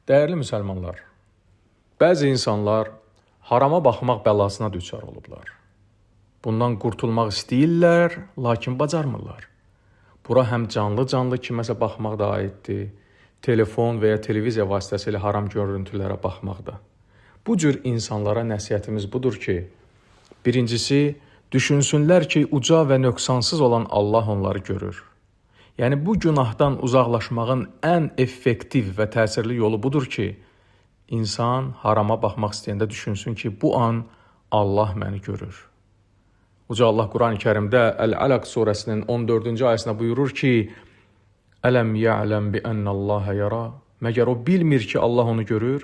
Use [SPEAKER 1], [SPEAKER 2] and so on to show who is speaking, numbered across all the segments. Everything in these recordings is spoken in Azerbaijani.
[SPEAKER 1] Dəyərli müsəlmanlar, bəzi insanlar harama baxmaq bəlasına düçar olublar. Bundan qurtulmaq istəyirlər, lakin bacarmırlar. Bura həm canlı kiməsə baxmaq da aiddir, telefon və ya televiziya vasitəsilə haram görüntülərə baxmaq da. Bu cür insanlara nəsihətimiz budur ki, birincisi, düşünsünlər ki, uca və nöqsansız olan Allah onları görür. Yəni, bu günahdan uzaqlaşmağın ən effektiv və təsirli yolu budur ki, insan harama baxmaq istəyəndə düşünsün ki, bu an Allah məni görür. Uca Allah Quran-ı Kərimdə Əl-Ələq surəsinin 14-cü ayəsində buyurur ki, Ələm ya'ləm bi ənəlləhə yara. Məgər o bilmir ki, Allah onu görür?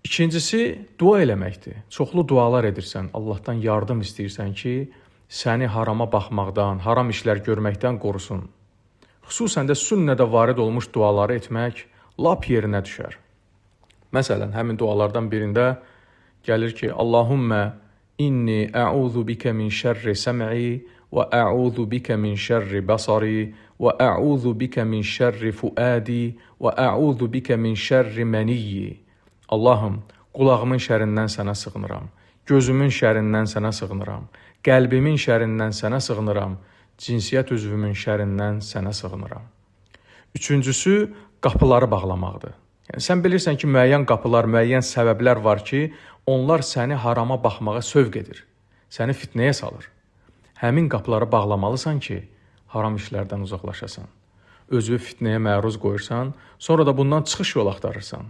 [SPEAKER 1] İkincisi, dua eləməkdir. Çoxlu dualar edirsən, Allahdan yardım istəyirsən ki, səni harama baxmaqdan, haram işlər görməkdən qorusun. Xüsusən də sünnədə varid olmuş duaları etmək lap yerinə düşər. Məsələn, həmin dualardan birində gəlir ki, Allahümmə inni əuzu bikə min şərri səm'i və əuzu bikə min şərri basari və əuzu bikə min şərri fuadi və əuzu bikə min şərri məniyyi. Allahım, qulağımın şərindən sənə sığınıram, gözümün şərindən sənə sığınıram, qəlbimin şərindən sənə sığınıram, cinsiyyət üzvümün şərindən sənə sığınıram. Üçüncüsü, qapıları bağlamaqdır. Yəni, sən bilirsən ki, müəyyən qapılar, müəyyən səbəblər var ki, onlar səni harama baxmağa sövq edir, səni fitnəyə salır. Həmin qapıları bağlamalısan ki, haram işlərdən uzaqlaşasan. Özünü fitnəyə məruz qoyursan, sonra da bundan çıxış yol axtarırsan.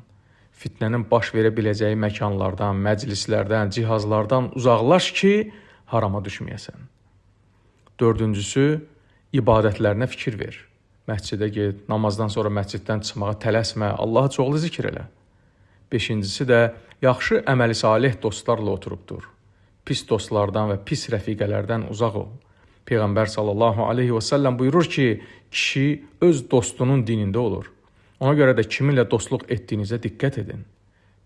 [SPEAKER 1] Fitnənin baş verə biləcəyi məkanlardan, məclislərdən, cihazlardan uzaqlaş ki, harama düşməyəsən. Dördüncüsü, ibadətlərinə fikir ver. Məscidə get, namazdan sonra məsciddən çıxmağa tələsmə, Allahı çoxlu zikr elə. Beşincisi də, yaxşı əməli salih dostlarla oturub dur. Pis dostlardan və pis rəfiqələrdən uzaq ol. Peyğəmbər sallallahu aleyhi və səlləm buyurur ki, kişi öz dostunun dinində olur. Ona görə də kiminlə dostluq etdiyinizə diqqət edin.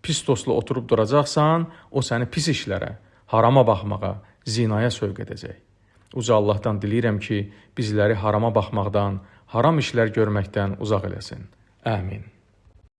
[SPEAKER 1] Pis dostla oturub duracaqsan, o səni pis işlərə, harama baxmağa, zinaya sövq edəcək. Uca Allahdan diləyirəm ki, bizləri harama baxmaqdan, haram işlər görməkdən uzaq eləsin. Əmin.